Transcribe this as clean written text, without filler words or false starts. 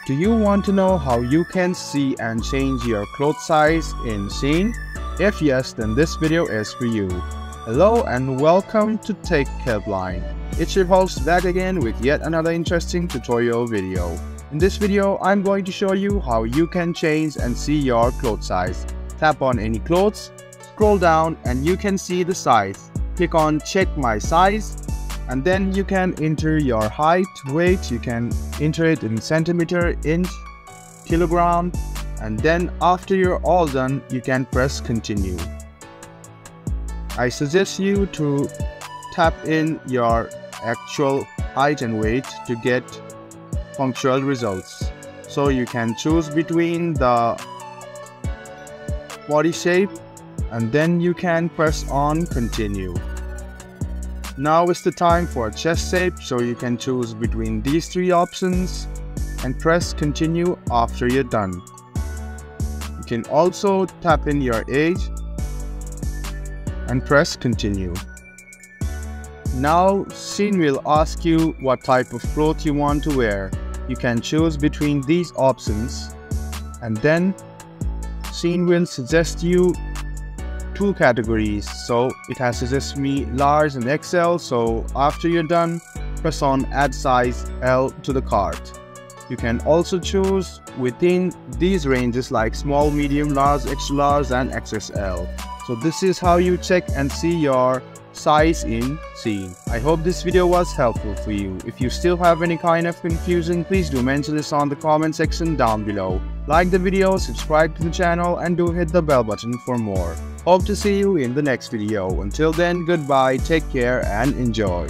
Do you want to know how you can see and change your cloth size in Shein? If yes, then this video is for you. Hello and welcome to Tech Helpline. It's your host back again with yet another interesting tutorial video. In this video, I'm going to show you how you can change and see your cloth size. Tap on any clothes, scroll down and you can see the size. Click on check my size and then you can enter your height, weight, you can enter it in centimeter, inch, kilogram, and then after you're all done, you can press continue. I suggest you to tap in your actual height and weight to get punctual results. So you can choose between the body shape and then you can press on continue. Now is the time for chest shape, so you can choose between these three options and press continue after you're done. You can also tap in your age and press continue. Now Shein will ask you what type of cloth you want to wear. You can choose between these options and then Shein will suggest you two categories. So it has suggested me large and XL, so after you're done, press on add size L to the cart. You can also choose within these ranges like small, medium, large, extra large and XXL. So this is how you check and see your size in Shein. I hope this video was helpful for you. If you still have any kind of confusion, please do mention this on the comment section down below. Like the video, subscribe to the channel and do hit the bell button for more. Hope to see you in the next video. Until then, goodbye, take care and enjoy.